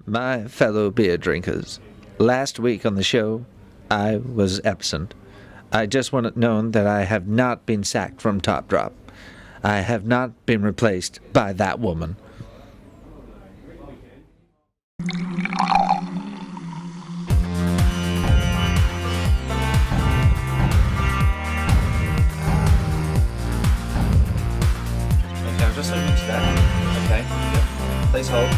My fellow beer drinkers, last week on the show, I was absent. I just want it known that I have not been sacked from Top Drop. I have not been replaced by that woman. Okay, I'll just zoom into that. Okay, yep. Please hold.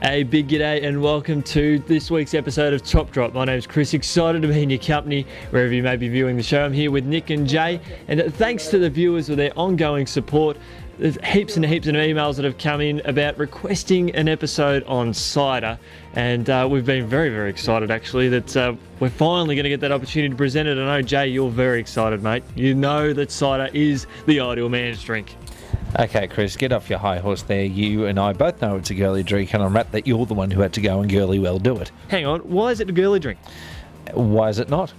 A big g'day and welcome to this week's episode of Top Drop. My name's Chris, excited to be in your company wherever you may be viewing the show. I'm here with Nick and Jay, and thanks to the viewers for their ongoing support. There's heaps and heaps of emails that have come in about requesting an episode on cider, and we've been very, very excited actually that we're finally going to get that opportunity to present it. I know, Jay, you're very excited, mate. You know that cider is the ideal man's drink. Okay, Chris, get off your high horse there. You and I both know it's a girly drink, and I'm wrapped that you're the one who had to go and girly well do it. Hang on, why is it a girly drink? Why is it not?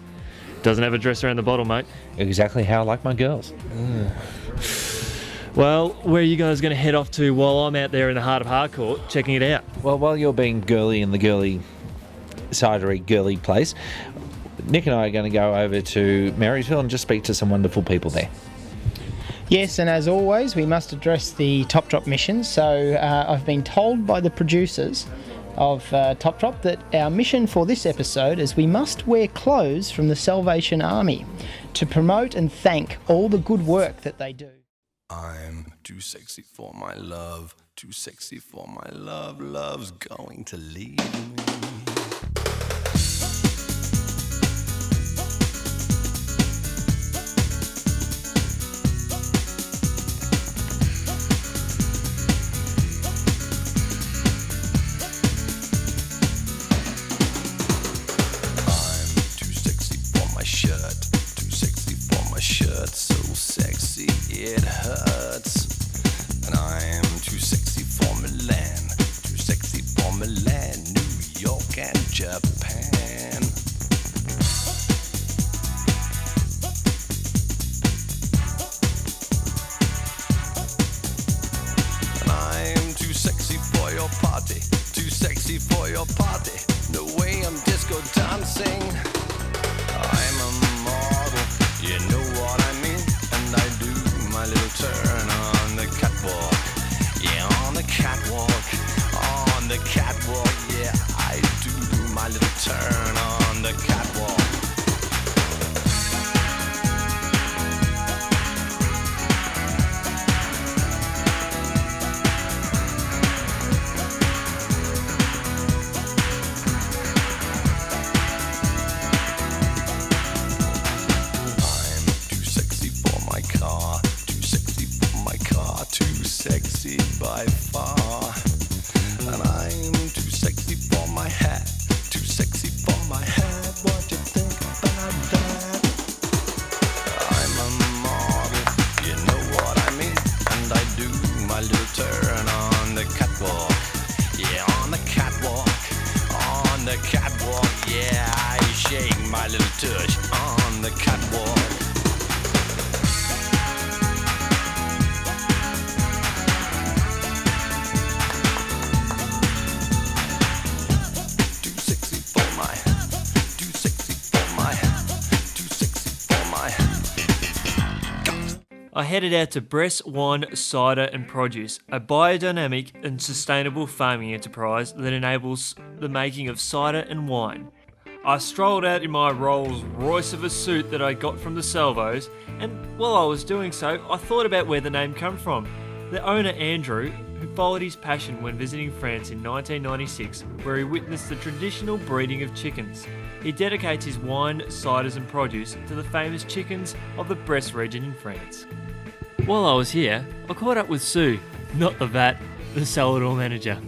Doesn't have a dress around the bottle, mate. Exactly how I like my girls. Well, where are you guys going to head off to while I'm out there in the heart of Harcourt checking it out? Well, while you're being girly in the girly, cidery girly place, Nick and I are going to go over to Marysville and just speak to some wonderful people there. Yes, and as always, we must address the Top Drop mission. So I've been told by the producers of Top Drop that our mission for this episode is we must wear clothes from the Salvation Army to promote and thank all the good work that they do. I'm too sexy for my love, too sexy for my love, love's going to leave me. So sexy it hurts, and I'm too sexy for Milan, too sexy for Milan, New York and Japan. And I'm too sexy for your party, too sexy for your party, no way I'm disco dancing. I'm a model, you know what I mean, and I do my little turn on the catwalk, yeah, on the catwalk, on the catwalk, yeah, I do my little turn on the catwalk. Sexy by far, and I'm too sexy for my hat, too sexy for my hat, what do you think about that? I'm a model, you know what I mean, and I do my little turn on the catwalk, yeah, on the catwalk, on the catwalk, yeah, I shake my little tush on the catwalk. I headed out to Bress Wine, Cider and Produce, a biodynamic and sustainable farming enterprise that enables the making of cider and wine. I strolled out in my Rolls Royce of a suit that I got from the Salvos, and while I was doing so, I thought about where the name came from. The owner, Andrew, who followed his passion when visiting France in 1996, where he witnessed the traditional breeding of chickens. He dedicates his wine, ciders and produce to the famous chickens of the Bresse region in France. While I was here, I caught up with Sue, not the vat, the Sell-It-All manager.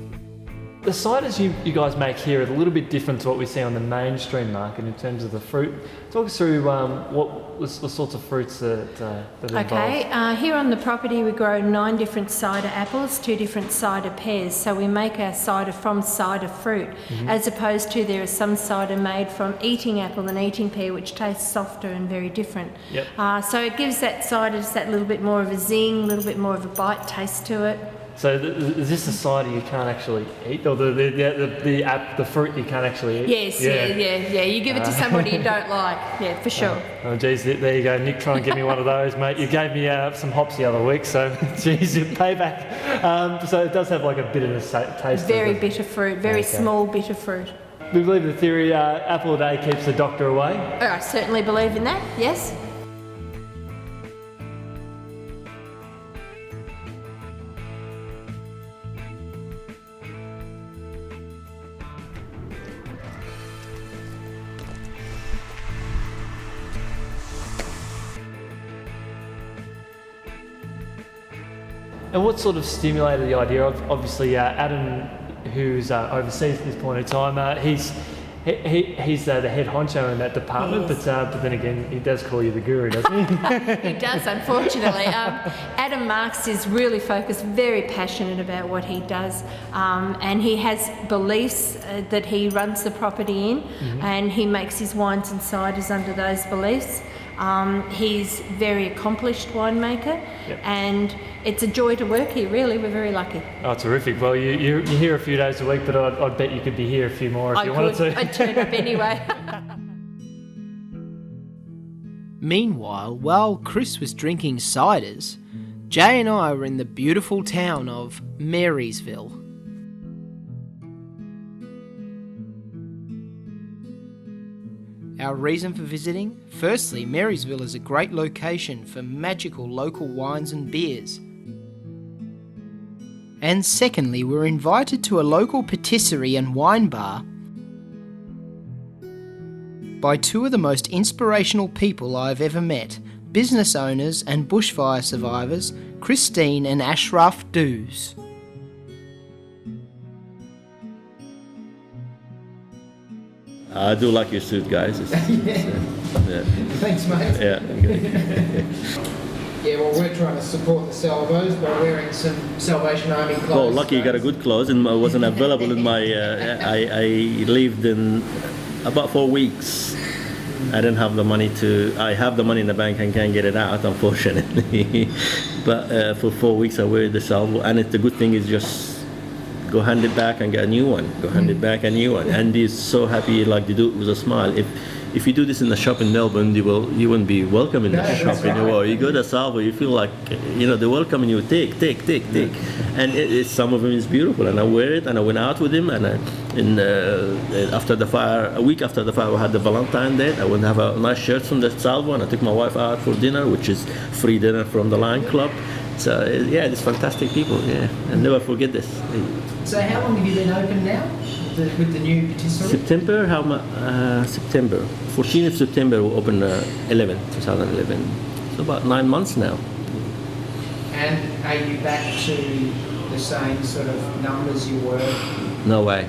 The ciders you guys make here are a little bit different to what we see on the mainstream market in terms of the fruit. Talk us through what the sorts of fruits that are involved. Okay, here on the property we grow 9 different cider apples, 2 different cider pears. So we make our cider from cider fruit, as opposed to there is some cider made from eating apple and eating pear, which tastes softer and very different. Yep. So it gives that cider just that little bit more of a zing, a little bit more of a bite taste to it. So is this a cider you can't actually eat, or the fruit you can't actually eat? Yes, yeah. You give it to somebody you don't like, yeah, for sure. Oh, geez, there you go, Nick. Try and get me one of those, mate. You gave me some hops the other week, so geez, payback. So it does have like a bit of a taste. Very bitter fruit, very small bitter fruit. We believe the theory: apple a day keeps the doctor away. I certainly believe in that. Yes. And what sort of stimulated the idea of, obviously, Adam, who's overseas at this point in time, he's the head honcho in that department, Yes. but then again, he does call you the guru, doesn't he? He does, unfortunately. Adam Marks is really focused, very passionate about what he does, and he has beliefs that he runs the property in, and he makes his wines and ciders under those beliefs. He's a very accomplished winemaker, and it's a joy to work here, really. We're very lucky. Oh, terrific. Well, you're here a few days a week, but I'd bet you could be here a few more if you wanted to. I'd turn up anyway. Meanwhile, while Chris was drinking ciders, Jay and I were in the beautiful town of Marysville. Our reason for visiting? Firstly, Marysville is a great location for magical local wines and beers. And secondly, we're invited to a local patisserie and wine bar by 2 of the most inspirational people I've ever met, business owners and bushfire survivors, Christine and Ashraf Doos. I do like your suit, guys. Yeah. Thanks, mate. Yeah. Yeah, well, we're trying to support the Salvos by wearing some Salvation Army clothes. Oh, lucky you got a good clothes, and I wasn't available in my. I lived in about 4 weeks. I didn't have the money to. I have the money in the bank and can't get it out, unfortunately. But for 4 weeks, I wear the salvo, and the good thing is just go hand it back and get a new one. Go hand it back, a new one, and he's so happy, like to do it with a smile. If you do this in the shop in Melbourne, you wouldn't be welcome in the shop anymore. You go to Salvo, you feel like, they're welcoming you. Take. And some of them is beautiful, and I wear it, and I went out with him, and after the fire, a week after the fire, we had the Valentine Day. I went to have a nice shirt from the Salvo, and I took my wife out for dinner, which is free dinner from the Lion Club. So yeah, it's fantastic people. Yeah, and never forget this. So how long have you been open now with the new patisserie? September 14th of September we opened 2011. So about 9 months now. And are you back to the same sort of numbers you were? No way.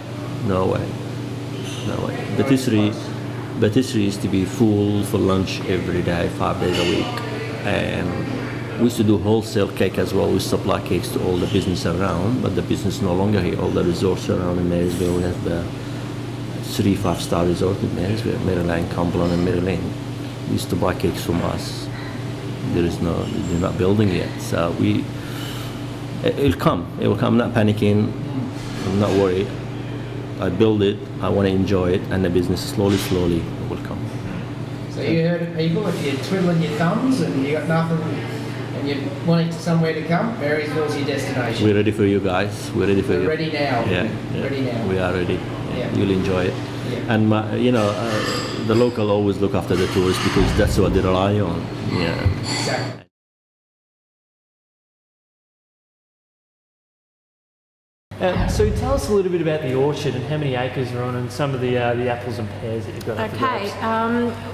Patisserie used to be full for lunch every day, 5 days a week, and we used to do wholesale cake as well. We supply cakes to all the business around, but the business no longer here. All the resorts around in Marysville, we have the 3 5-star resort in Marysville, Maryland, Cumberland, and Maryland. They used to buy cakes from us. They're not building yet, so it will come. I'm not panicking. I'm not worried. I build it. I want to enjoy it, and the business slowly will come. So you heard of people, if you're twiddling your thumbs and you got nothing and you're wanting somewhere to come, Marysville's your destination. We're ready for you guys. We're ready for you. Ready now. Yeah. Ready now. We are ready. Yeah. You'll enjoy it. Yeah. And the local always look after the tourists because that's what they rely on. Yeah. Exactly. So tell us a little bit about the orchard and how many acres are on, and some of the apples and pears that you've got. Okay,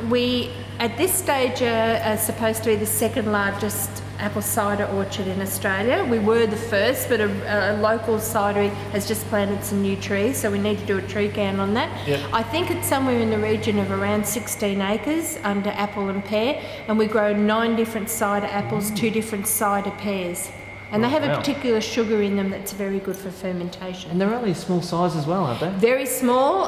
we at this stage are supposed to be the second largest apple cider orchard in Australia. We were the first, but a local cidery has just planted some new trees, so we need to do a tree count on that. Yep. I think it's somewhere in the region of around 16 acres under apple and pear, and we grow 9 different cider apples, 2 different cider pears. And they have a particular sugar in them that's very good for fermentation. And they're only small size as well, aren't they? Very small,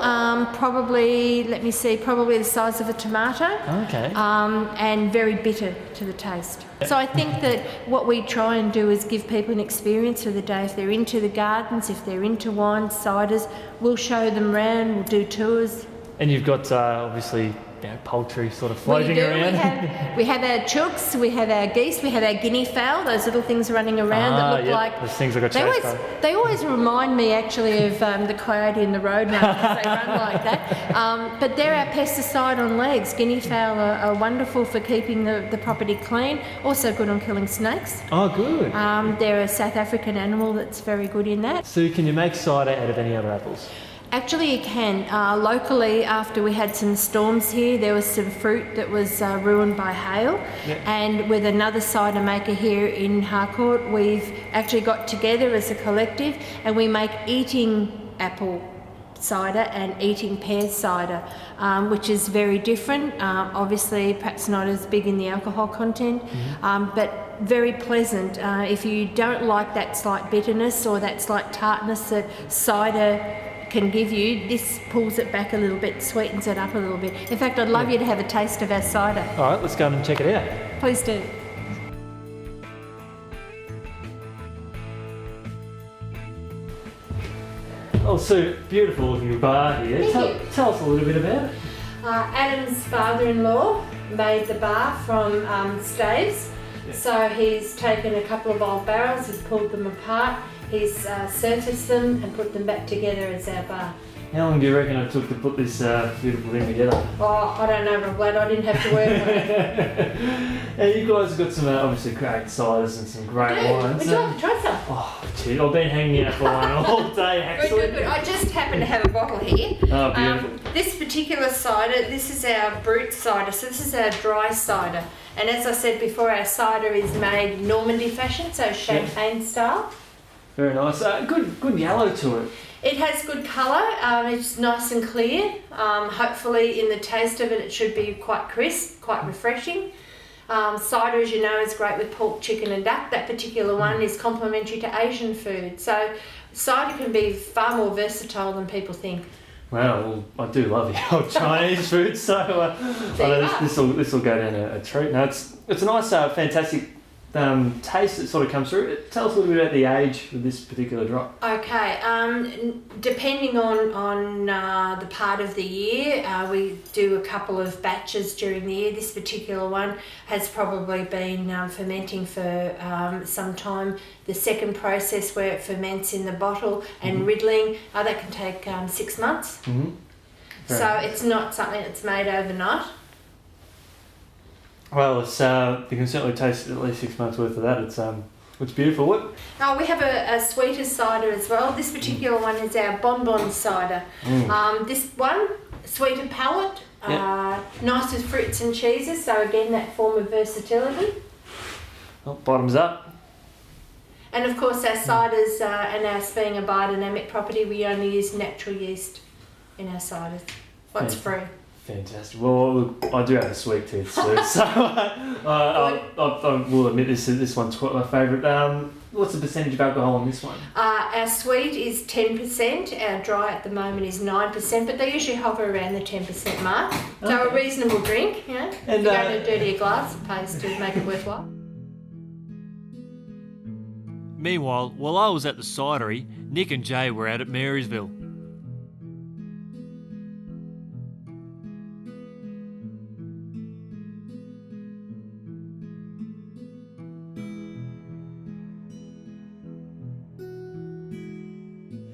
probably the size of a tomato. Okay. And very bitter to the taste. So I think that what we try and do is give people an experience for the day. If they're into the gardens, if they're into wine, ciders, we'll show them around, we'll do tours. And you've got obviously poultry sort of floating around. We have our chooks, we have our geese, we have our guinea fowl, those little things running around that look like... Those things like a chase. They always remind me actually of the coyote and the roadrunner because they run like that. But they're our pesticide on legs. Guinea fowl are wonderful for keeping the property clean, also good on killing snakes. Oh, good. They're a South African animal that's very good in that. So can you make cider out of any other apples? Actually, you can. Locally, after we had some storms here, there was some fruit that was ruined by hail. Yep. And with another cider maker here in Harcourt, we've actually got together as a collective and we make eating apple cider and eating pear cider, which is very different. Obviously, perhaps not as big in the alcohol content, but very pleasant. If you don't like that slight bitterness or that slight tartness that cider can give you, this pulls it back a little bit, sweetens it up a little bit. In fact, I'd love you to have a taste of our cider. All right, let's go and check it out. Please do. Oh, so beautiful looking bar here. Tell us a little bit about it. Adam's father-in-law made the bar from staves. Yeah. So he's taken a couple of old barrels, he's pulled them apart, he's surfaced them and put them back together as our bar. How long do you reckon it took to put this beautiful thing together? Oh, I don't know, but I'm glad I didn't have to work on it. And you guys have got some obviously great ciders and some great wines. Would you like to try some? Oh, gee, I've been hanging out for wine all day actually. Good. I just happen to have a bottle here. Oh, beautiful. This particular cider, this is our brut cider, so this is our dry cider. And as I said before, our cider is made Normandy fashion, so champagne style. Very nice. Good yellow to it. It has good colour, it's nice and clear. Hopefully in the taste of it, it should be quite crisp, quite refreshing. Cider, as you know, is great with pork, chicken and duck. That particular one is complementary to Asian food. So cider can be far more versatile than people think. Well, I do love the old Chinese food, so this will go down a treat. Now it's a nice, fantastic taste that sort of comes through. Tell us a little bit about the age of this particular drop. Okay, depending on the part of the year, we do a couple of batches during the year. This particular one has probably been fermenting for some time. The second process where it ferments in the bottle and riddling, that can take 6 months. So it's not something that's made overnight. Well, it's you can certainly taste at least 6 months worth of that. It's beautiful. What? Oh, we have a sweeter cider as well. This particular one is our bonbon cider. This one, sweeter palate, nice with fruits and cheeses. So again, that form of versatility. Well, bottoms up. And of course, our ciders, and us being a biodynamic property, we only use natural yeast in our ciders. What's free? Fantastic. Well, look, I do have a sweet tooth, so I will admit this one's my favourite. What's the percentage of alcohol on this one? Our sweet is 10%, our dry at the moment is 9%, but they usually hover around the 10% mark. So a reasonable drink, you know. And, if you go to dirty a glass, it pays to make it worthwhile. Meanwhile, while I was at the cidery, Nick and Jay were out at Marysville.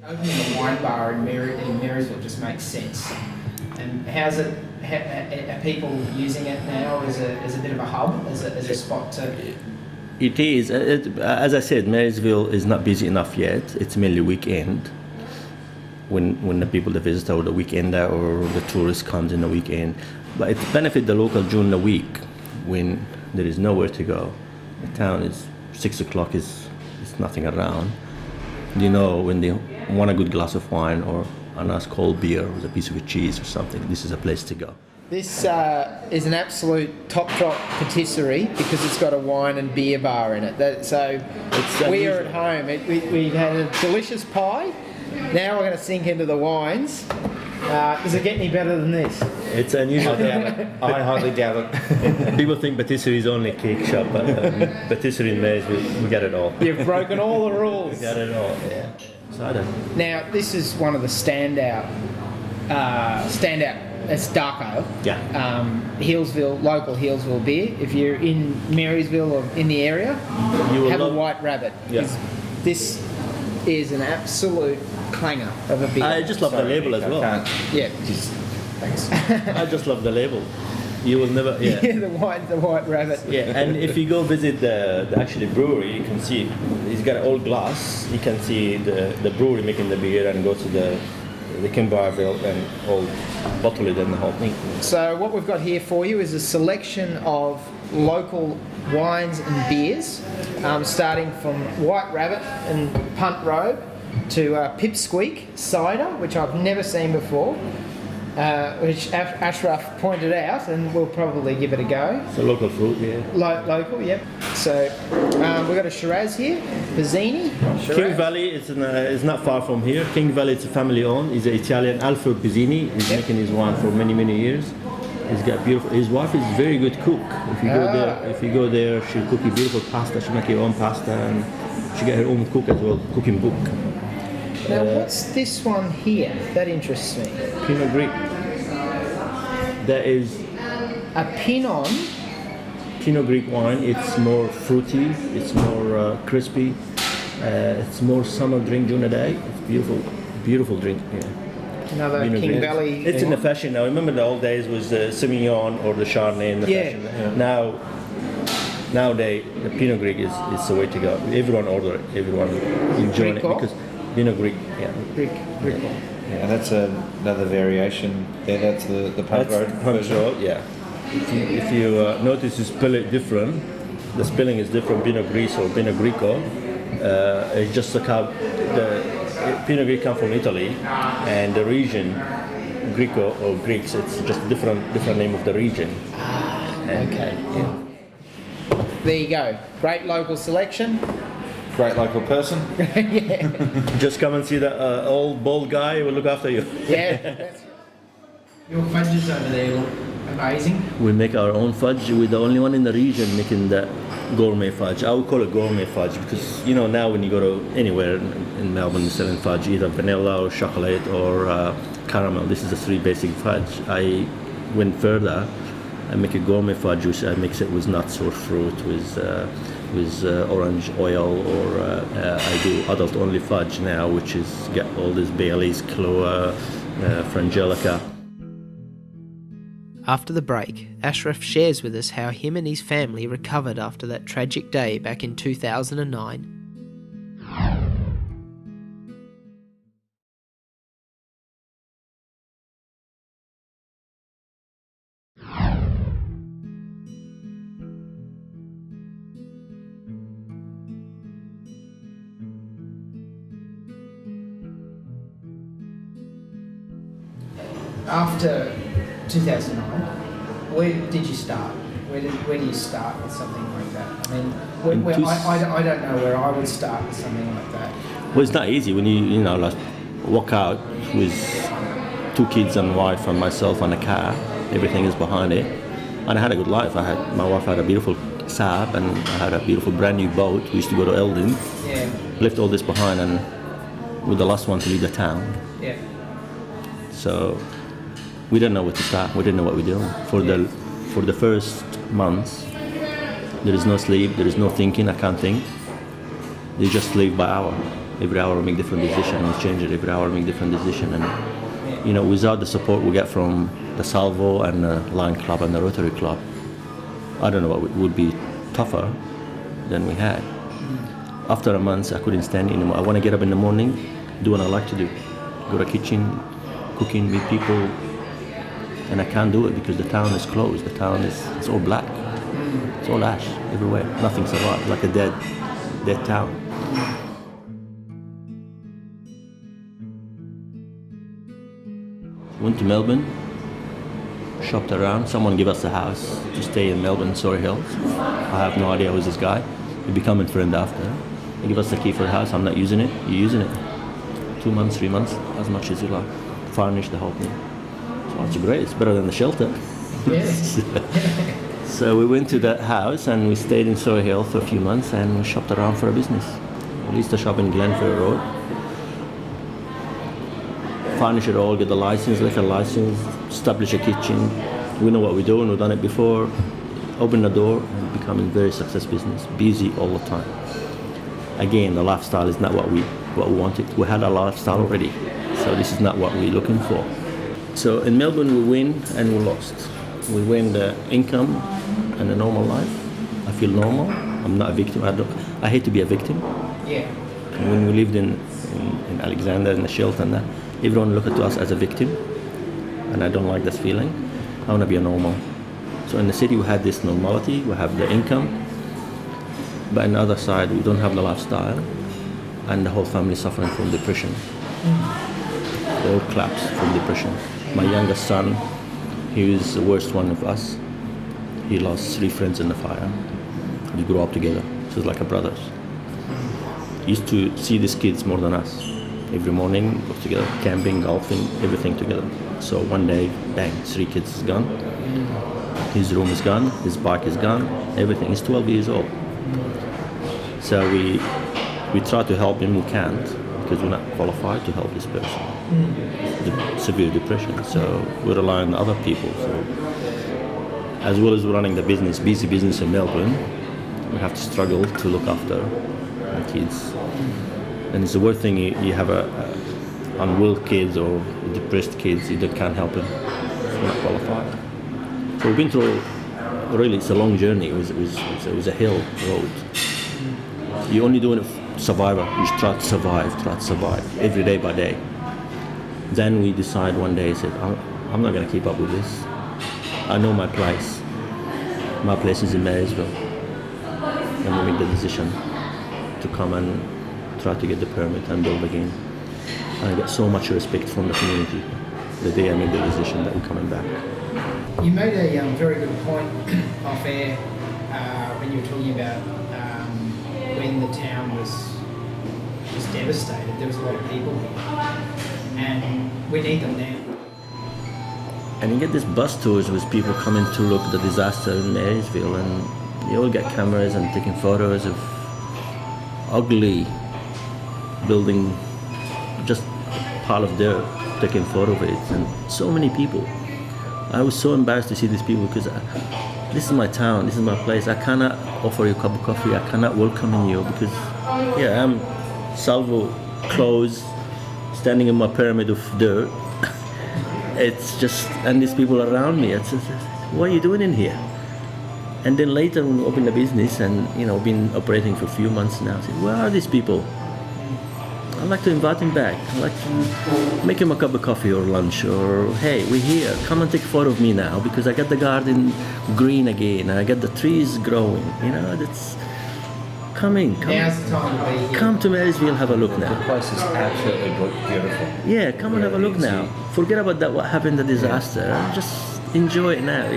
Opening a wine bar in Marysville just makes sense. And how's it? Are people using it now as a bit of a hub, as a spot to? It is. As I said, Marysville is not busy enough yet. It's mainly weekend. When the people that visit over the weekend or the tourists comes in the weekend, but it benefits the local during the week when there is nowhere to go. The town is 6 o'clock is nothing around. You know, when they want a good glass of wine or a nice cold beer with a piece of cheese or something, this is a place to go. This is an absolute top drop patisserie because it's got a wine and beer bar in it. We are at home. We've had a delicious pie. Now we're going to sink into the wines. Does it get any better than this? It's unusual. I hardly doubt it. People think patisserie is only cake shop, but patisserie in Marysville, we got it all. You've broken all the rules. We got it all, yeah. Cider. Now, this is one of the standout. It's dark ale. Yeah. Healesville, local Healesville beer. If you're in Marysville or in the area, You will have a love- White Rabbit. Yeah. This is an absolute clanger of a beer. I just love the label as well. Yeah. Thanks. I just love the label. You will never, yeah. Yeah, the White Rabbit. Yeah, and if you go visit the actually brewery, you can see he's got old glass. You can see the brewery making the beer and go to the Kimberville and all bottle it and the whole thing. So what we've got here for you is a selection of local wines and beers, starting from White Rabbit and Punt Robe to Pipsqueak cider, which I've never seen before, which Ashraf pointed out, and we'll probably give it a go. It's a local fruit, yeah. Local, yep. So we've got a Shiraz here, Pizzini. King Valley is not far from here. King Valley is a family owned. He's an Italian, Alfred Pizzini. He's making his wine for many, many years. He's got beautiful. His wife is a very good cook. If you go there, she'll cook you beautiful pasta. She make her own pasta, and she got her own cook as well, cooking book. Now, what's this one here? That interests me. Pinot Gris. That is A Pinot. Pinot Gris wine. It's more fruity. It's more crispy. It's more summer drink during the day. It's beautiful, beautiful drink. Yeah. Another Pinot King Gris. Valley. It's in the fashion now. Remember the old days was the Semillon or the Chardonnay in the fashion. Yeah. Nowadays the Pinot Gris is the way to go. Everyone order it. Everyone enjoying it because Pinot Gris. Yeah. Brick. Yeah, and that's another variation there. That's the Punt Road Punch Road, yeah. If you notice, you spell it different. The spelling is different. Pinot Gris or Pinot Grigio. It's just the Pinot Gris come from Italy, and the region Grigio or Greeks. It's just a different name of the region. Okay. Yeah. There you go. Great local selection. Great local person. Just come and see the old bald guy who will look after you. Yeah. Your fudges over there look amazing. We make our own fudge. We're the only one in the region making the gourmet fudge. I would call it gourmet fudge because now when you go to anywhere in Melbourne, you're selling fudge, either vanilla or chocolate or caramel. This is the three basic fudge. I went further. I make a gourmet fudge, which I mix it with nuts or fruit, with orange oil, or I do adult-only fudge now, which is got all this Bailey's, Cloa, Frangelica. After the break, Ashraf shares with us how him and his family recovered after that tragic day back in 2009. After 2009, where did you start? Where do you start with something like that? I mean, I don't know where I would start with something like that. Well, it's not easy when you like walk out with 2 kids and wife and myself and a car. Everything is behind it, and I had a good life. My wife had a beautiful Saab, and I had a beautiful brand new boat. We used to go to Eldon. Yeah. Left all this behind, and we're the last one to leave the town. Yeah. So we didn't know where to start. We didn't know what we're doing. For the first months, there is no sleep. There is no thinking. I can't think. You just live by hour. Every hour we make different decision. We change it. Every hour we make different decision. And without the support we get from the Salvo and the Lion Club and the Rotary Club, I don't know what would be tougher than we had. After a month, I couldn't stand anymore. I want to get up in the morning, do what I like to do. Go to the kitchen, cooking, meet people, and I can't do it because the town is closed. The town is all black. It's all ash everywhere. Nothing survived, like a dead town. Went to Melbourne, shopped around. Someone gave us a house to stay in Melbourne, Surrey Hills. I have no idea who's this guy. We become a friend after. He gave us the key for the house. I'm not using it. You're using it. 2 months, 3 months, as much as you like. Furnish the whole thing. So it's great. It's better than the shelter. Yes. So we went to that house and we stayed in Surrey Hill for a few months and we shopped around for a business. We used to shop in Glenfair Road. Furnish it all, get the license, liquor license, establish a kitchen. We know what we're doing, we've done it before. Open the door and becoming very successful business, busy all the time. Again, the lifestyle is not what we wanted. We had a lifestyle already, so this is not what we're looking for. So in Melbourne we win and we lost. We win the income and the normal life. I feel normal. I'm not a victim. I hate to be a victim. Yeah. And when we lived in Alexander, in the shelter and that, everyone looked at us as a victim, and I don't like this feeling. I want to be a normal. So in the city we had this normality, we have the income, but on the other side we don't have the lifestyle, and the whole family suffering from depression. They all collapsed from depression. My youngest son, he was the worst one of us. He lost 3 friends in the fire. We grew up together, so it's like a brothers. Used to see these kids more than us. Every morning, go together, camping, golfing, everything together. So one day, bang, 3 kids is gone. His room is gone, his bike is gone, everything. He's 12 years old. So we try to help him, we can't, because we're not qualified to help this person. Severe depression, so we rely on other people. So as well as running the business, busy business in Melbourne, we have to struggle to look after the kids. And it's the worst thing, you have unwell kids or depressed kids, you can't help them. We're not qualified. So we've been through, really, it's a long journey. It was a hill road. You're only doing it survivor. You just try to survive every day by day. Then we decide one day, I said, I'm not going to keep up with this. I know my place. My place is in Marysville. And we made the decision to come and try to get the permit and build again. And I get so much respect from the community the day I made the decision that we're coming back. You made a very good point off air when you were talking about when the town was devastated. There was a lot of people here, and we need them now. And you get these bus tours with people coming to look at the disaster in Marysville, and you all get cameras and taking photos of ugly building, just a pile of dirt, taking photo of it, and so many people. I was so embarrassed to see these people because this is my town, this is my place. I cannot offer you a cup of coffee, I cannot welcome you because here I am, salvo clothes, standing in my pyramid of dirt. It's just, and these people around me, it's what are you doing in here? And then later when we opened the business and, been operating for a few months now, I said, where are these people? I'd like to invite him back. I'd like to make him a cup of coffee or lunch, or hey, we're here, come and take a photo of me now because I got the garden green again, I got the trees growing, that's, come in. Now's the time to be here. Come to Marysville, have a look now. The place is absolutely beautiful. Yeah, come and have a look now. Forget about that, what happened, the disaster, just enjoy it now.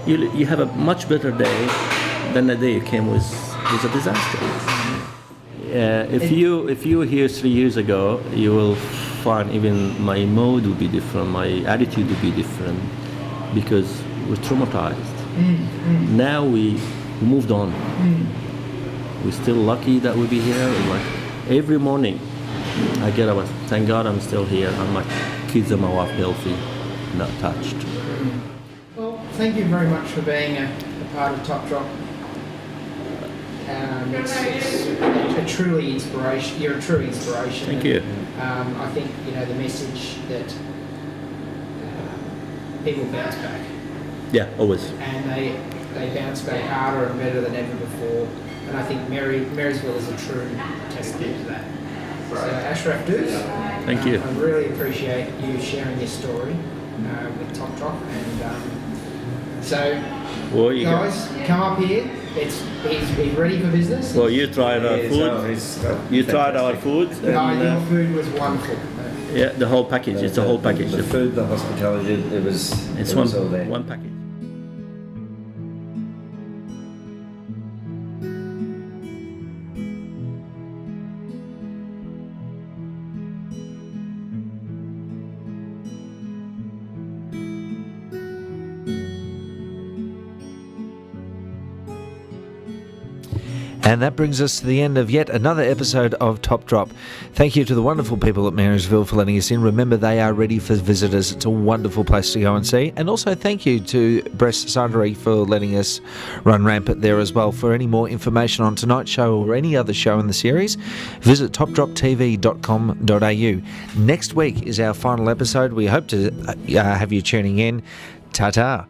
You have a much better day than the day you came was a disaster. If you were here 3 years ago, you will find even my mood will be different, my attitude will be different, because we're traumatized. Now we moved on. We're still lucky that we'll be here. Like every morning, I get up. Thank God I'm still here, and my kids and my wife healthy, not touched. Well, thank you very much for being a part of Top Drop. It's a truly inspiration. You're a true inspiration. Thank you. I think the message that people bounce back. Yeah, always. And they bounce back harder and better than ever before. And I think Marysville is a true testament to that. So Ashraf Duz, thank you. I really appreciate you sharing your story with Top Drop, and So, Well, you go. guys, come up here. He's ready for business. Well, you tried our food. You tried our food. And, Your food was wonderful. yeah, the whole package. It's a whole package. The food, the hospitality, It's all there. one package. And that brings us to the end of yet another episode of Top Drop. Thank you to the wonderful people at Marysville for letting us in. Remember, they are ready for visitors. It's a wonderful place to go and see. And also thank you to Bress Cidery for letting us run rampant there as well. For any more information on tonight's show or any other show in the series, visit topdroptv.com.au. Next week is our final episode. We hope to have you tuning in. Ta-ta.